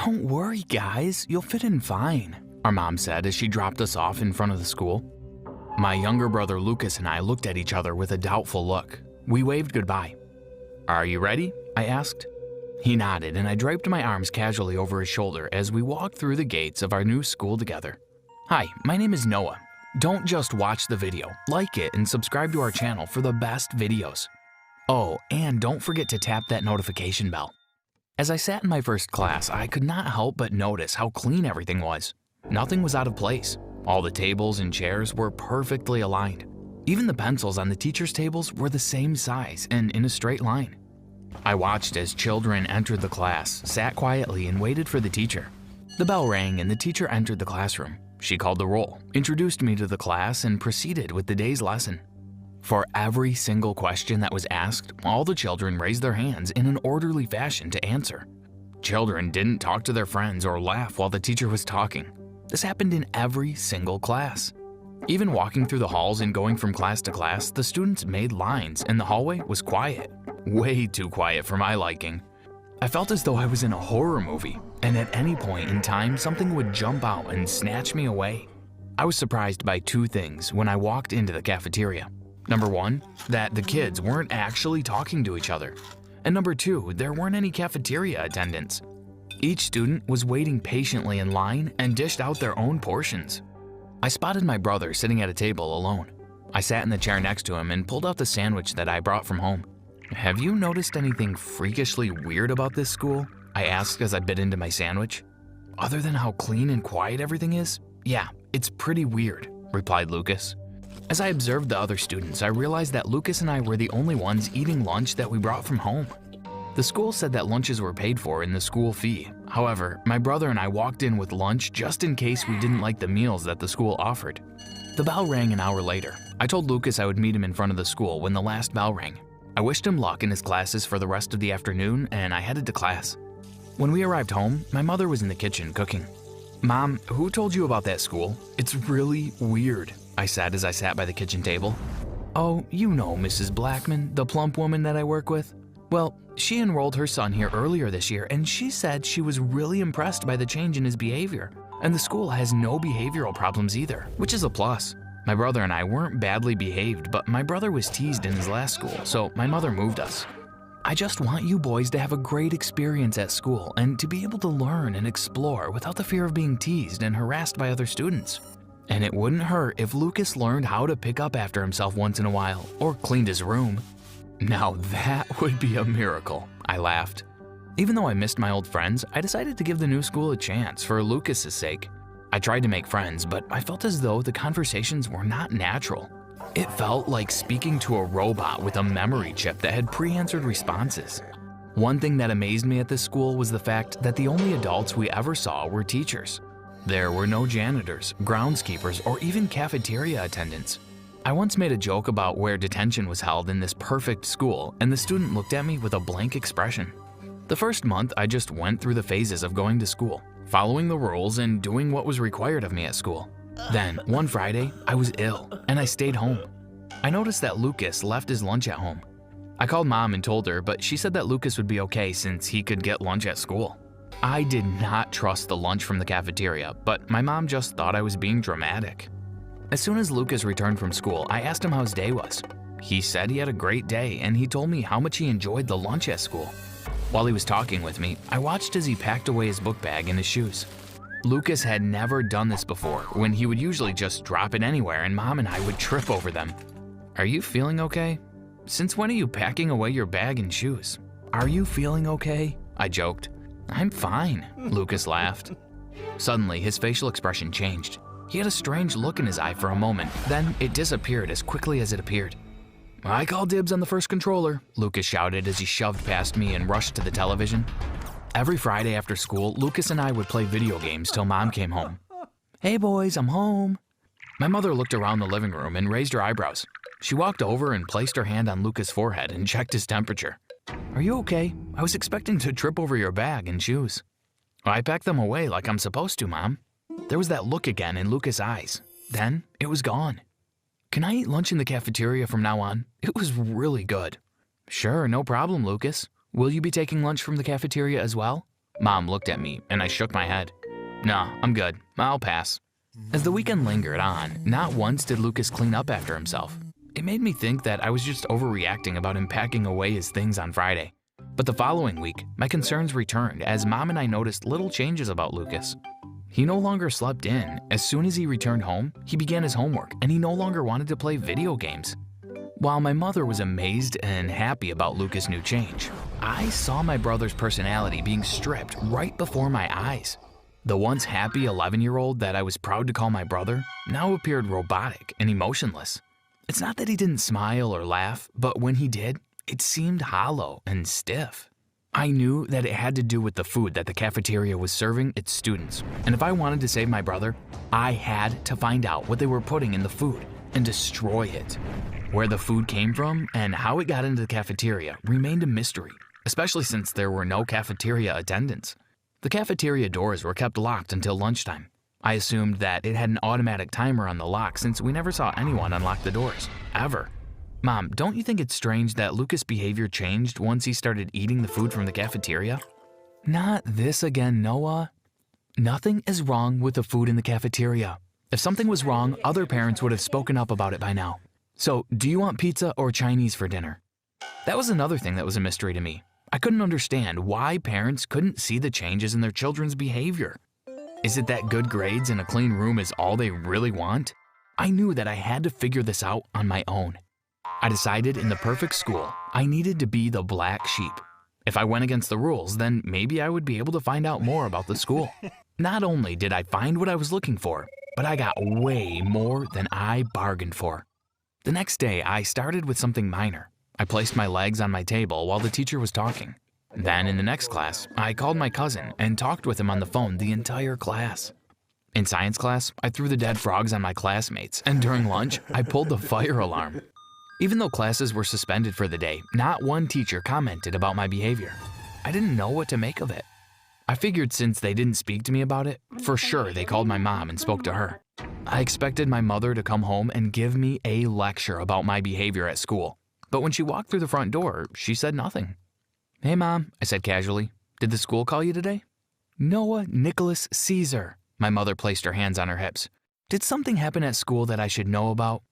"Don't worry, guys, you'll fit in fine," our mom said as she dropped us off in front of the school. My younger brother Lucas and I looked at each other with a doubtful look. We waved goodbye. "Are you ready?" I asked. He nodded, and I draped my arms casually over his shoulder as we walked through the gates of our new school together. "Hi, my name is Noah. Don't just watch the video, like it and subscribe to our channel for the best videos. Oh, and don't forget to tap that notification bell." As I sat in my first class, I could not help but notice how clean everything was. Nothing was out of place. All the tables and chairs were perfectly aligned. Even the pencils on the teachers' tables were the same size and in a straight line. I watched as children entered the class, sat quietly, and waited for the teacher. The bell rang and the teacher entered the classroom. She called the roll, introduced me to the class, and proceeded with the day's lesson. For every single question that was asked, all the children raised their hands in an orderly fashion to answer. Children didn't talk to their friends or laugh while the teacher was talking. This happened in every single class. Even walking through the halls and going from class to class, the students made lines and the hallway was quiet. Way too quiet for my liking. I felt as though I was in a horror movie, and at any point in time, something would jump out and snatch me away. I was surprised by two things when I walked into the cafeteria. Number one, that the kids weren't actually talking to each other. And number two, there weren't any cafeteria attendants. Each student was waiting patiently in line and dished out their own portions. I spotted my brother sitting at a table alone. I sat in the chair next to him and pulled out the sandwich that I brought from home. "Have you noticed anything freakishly weird about this school?" I asked as I bit into my sandwich. "Other than how clean and quiet everything is? Yeah, it's pretty weird," replied Lucas. As I observed the other students, I realized that Lucas and I were the only ones eating lunch that we brought from home. The school said that lunches were paid for in the school fee. However, my brother and I walked in with lunch just in case we didn't like the meals that the school offered. The bell rang an hour later. I told Lucas I would meet him in front of the school when the last bell rang. I wished him luck in his classes for the rest of the afternoon, and I headed to class. When we arrived home, my mother was in the kitchen cooking. "Mom, who told you about that school? It's really weird," I said as I sat by the kitchen table. "Oh, you know Mrs. Blackman, the plump woman that I work with. Well, she enrolled her son here earlier this year, and she said she was really impressed by the change in his behavior. And the school has no behavioral problems either, which is a plus. My brother and I weren't badly behaved, but my brother was teased in his last school, so my mother moved us. I just want you boys to have a great experience at school and to be able to learn and explore without the fear of being teased and harassed by other students. And it wouldn't hurt if Lucas learned how to pick up after himself once in a while, or cleaned his room." Now that would be a miracle, I laughed. Even though I missed my old friends, I decided to give the new school a chance for Lucas's sake. I tried to make friends, but I felt as though the conversations were not natural. It felt like speaking to a robot with a memory chip that had pre-answered responses. One thing that amazed me at this school was the fact that the only adults we ever saw were teachers. There were no janitors, groundskeepers, or even cafeteria attendants. I once made a joke about where detention was held in this perfect school, and the student looked at me with a blank expression. The first month, I just went through the phases of going to school, following the rules and doing what was required of me at school. Then, one Friday, I was ill, and I stayed home. I noticed that Lucas left his lunch at home. I called Mom and told her, but she said that Lucas would be okay since he could get lunch at school. I did not trust the lunch from the cafeteria, but my mom just thought I was being dramatic. As soon as Lucas returned from school, I asked him how his day was. He said he had a great day, and he told me how much he enjoyed the lunch at school. While he was talking with me, I watched as he packed away his book bag and his shoes. Lucas had never done this before, when he would usually just drop it anywhere and Mom and I would trip over them. "Are you feeling okay? Since when are you packing away your bag and shoes? Are you feeling okay?" I joked. "I'm fine," Lucas laughed. Suddenly, his facial expression changed. He had a strange look in his eye for a moment, then it disappeared as quickly as it appeared. "I call dibs on the first controller," Lucas shouted as he shoved past me and rushed to the television. Every Friday after school, Lucas and I would play video games till Mom came home. "Hey boys, I'm home." My mother looked around the living room and raised her eyebrows. She walked over and placed her hand on Lucas' forehead and checked his temperature. "Are you okay? I was expecting to trip over your bag and shoes." "I packed them away like I'm supposed to, Mom." There was that look again in Lucas' eyes. Then it was gone. "Can I eat lunch in the cafeteria from now on? It was really good." "Sure, no problem, Lucas. Will you be taking lunch from the cafeteria as well?" Mom looked at me and I shook my head. "No, I'm good. I'll pass." As the weekend lingered on, not once did Lucas clean up after himself. It made me think that I was just overreacting about him packing away his things on Friday. But the following week, my concerns returned as Mom and I noticed little changes about Lucas. He no longer slept in. As soon as he returned home, he began his homework and he no longer wanted to play video games. While my mother was amazed and happy about Lucas' new change, I saw my brother's personality being stripped right before my eyes. The once happy 11-year-old that I was proud to call my brother now appeared robotic and emotionless. It's not that he didn't smile or laugh, but when he did, it seemed hollow and stiff. I knew that it had to do with the food that the cafeteria was serving its students, and if I wanted to save my brother, I had to find out what they were putting in the food and destroy it. Where the food came from and how it got into the cafeteria remained a mystery, especially since there were no cafeteria attendants. The cafeteria doors were kept locked until lunchtime. I assumed that it had an automatic timer on the lock since we never saw anyone unlock the doors, ever. Mom, don't you think it's strange that Lucas' behavior changed once he started eating the food from the cafeteria? Not this again, Noah. Nothing is wrong with the food in the cafeteria. If something was wrong, other parents would have spoken up about it by now. So, do you want pizza or Chinese for dinner? That was another thing that was a mystery to me. I couldn't understand why parents couldn't see the changes in their children's behavior. Is it that good grades and a clean room is all they really want? I knew that I had to figure this out on my own. I decided in the perfect school, I needed to be the black sheep. If I went against the rules, then maybe I would be able to find out more about the school. Not only did I find what I was looking for, but I got way more than I bargained for. The next day, I started with something minor. I placed my legs on my table while the teacher was talking. Then in the next class, I called my cousin and talked with him on the phone the entire class. In science class, I threw the dead frogs on my classmates, and during lunch, I pulled the fire alarm. Even though classes were suspended for the day, not one teacher commented about my behavior. I didn't know what to make of it. I figured since they didn't speak to me about it, for sure they called my mom and spoke to her. I expected my mother to come home and give me a lecture about my behavior at school. But when she walked through the front door, she said nothing. "Hey, Mom," I said casually. "Did the school call you today?" "Noah Nicholas Caesar." My mother placed her hands on her hips. "Did something happen at school that I should know about?"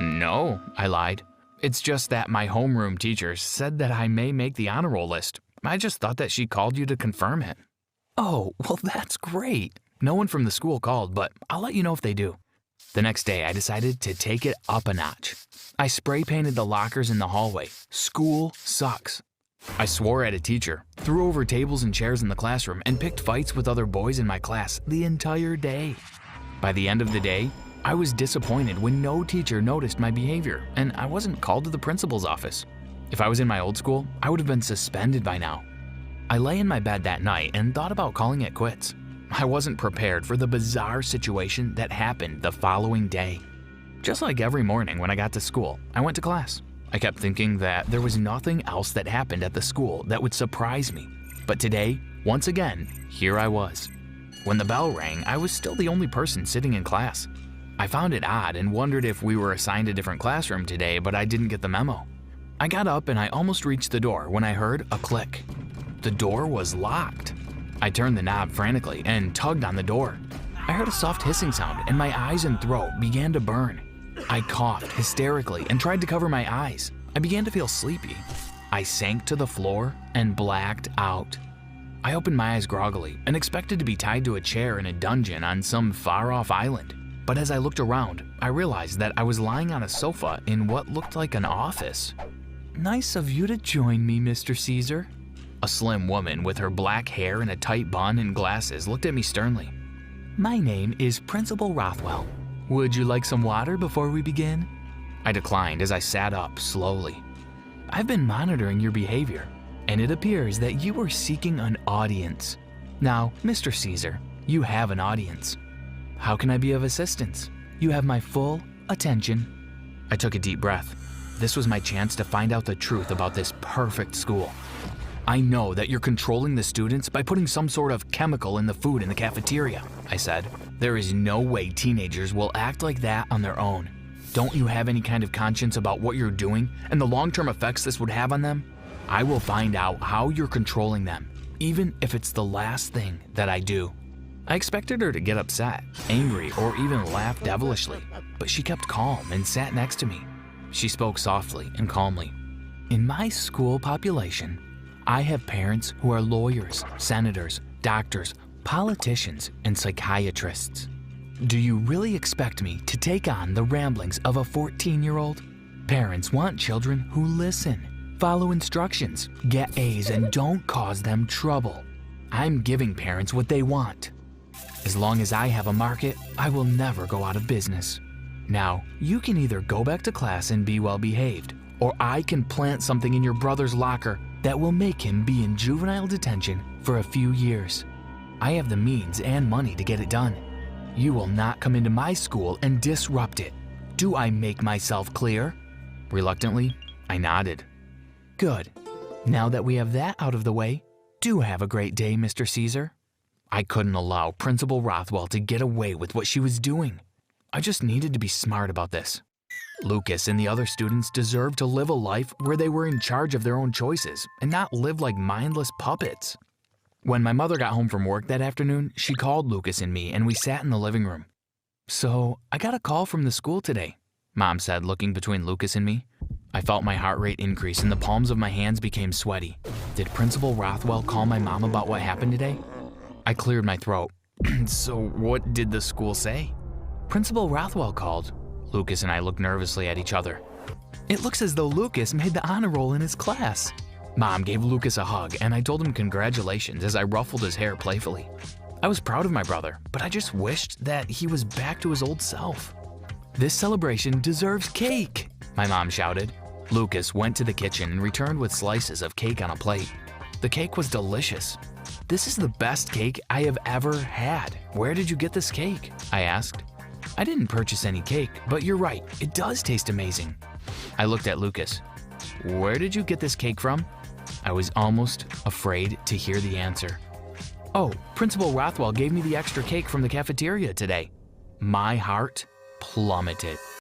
"No," I lied. "It's just that my homeroom teacher said that I may make the honor roll list. I just thought that she called you to confirm it." "Oh, well, that's great. No one from the school called, but I'll let you know if they do." The next day, I decided to take it up a notch. I spray painted the lockers in the hallway. "School sucks." I swore at a teacher, threw over tables and chairs in the classroom, and picked fights with other boys in my class the entire day. By the end of the day, I was disappointed when no teacher noticed my behavior, and I wasn't called to the principal's office. If I was in my old school, I would have been suspended by now. I lay in my bed that night and thought about calling it quits. I wasn't prepared for the bizarre situation that happened the following day. Just like every morning when I got to school, I went to class. I kept thinking that there was nothing else that happened at the school that would surprise me. But today, once again, here I was. When the bell rang, I was still the only person sitting in class. I found it odd and wondered if we were assigned a different classroom today, but I didn't get the memo. I got up and I almost reached the door when I heard a click. The door was locked. I turned the knob frantically and tugged on the door. I heard a soft hissing sound and my eyes and throat began to burn. I coughed hysterically and tried to cover my eyes. I began to feel sleepy. I sank to the floor and blacked out. I opened my eyes groggily and expected to be tied to a chair in a dungeon on some far-off island. But as I looked around, I realized that I was lying on a sofa in what looked like an office. "Nice of you to join me, Mr. Caesar." A slim woman with her black hair and a tight bun and glasses looked at me sternly. "My name is Principal Rothwell. Would you like some water before we begin?" I declined as I sat up slowly. "I've been monitoring your behavior, and it appears that you are seeking an audience. Now, Mr. Caesar, you have an audience. How can I be of assistance? You have my full attention." I took a deep breath. This was my chance to find out the truth about this perfect school. "I know that you're controlling the students by putting some sort of chemical in the food in the cafeteria," I said. "There is no way teenagers will act like that on their own. Don't you have any kind of conscience about what you're doing and the long-term effects this would have on them? I will find out how you're controlling them, even if it's the last thing that I do. I expected her to get upset, angry, or even laugh devilishly, but she kept calm and sat next to me. She spoke softly and calmly. In my school population, I have parents who are lawyers, senators, doctors, politicians, and psychiatrists. Do you really expect me to take on the ramblings of a 14-year-old? Parents want children who listen, follow instructions, get A's, and don't cause them trouble. I'm giving parents what they want. As long as I have a market, I will never go out of business. Now, you can either go back to class and be well behaved, or I can plant something in your brother's locker that will make him be in juvenile detention for a few years. I have the means and money to get it done. You will not come into my school and disrupt it. Do I make myself clear? Reluctantly, I nodded. Good. Now that we have that out of the way, do have a great day, Mr. Caesar. I couldn't allow Principal Rothwell to get away with what she was doing. I just needed to be smart about this. Lucas and the other students deserved to live a life where they were in charge of their own choices and not live like mindless puppets. When my mother got home from work that afternoon, she called Lucas and me and we sat in the living room. So, I got a call from the school today, Mom said, looking between Lucas and me. I felt my heart rate increase and the palms of my hands became sweaty. Did Principal Rothwell call my mom about what happened today? I cleared my throat. So what did the school say? Principal Rothwell called. Lucas and I looked nervously at each other. It looks as though Lucas made the honor roll in his class. Mom gave Lucas a hug and I told him congratulations as I ruffled his hair playfully. I was proud of my brother, but I just wished that he was back to his old self. This celebration deserves cake, my mom shouted. Lucas went to the kitchen and returned with slices of cake on a plate. The cake was delicious. This is the best cake I have ever had. Where did you get this cake? I asked. I didn't purchase any cake, but you're right, it does taste amazing. I looked at Lucas. Where did you get this cake from? I was almost afraid to hear the answer. Oh, Principal Rothwell gave me the extra cake from the cafeteria today. My heart plummeted.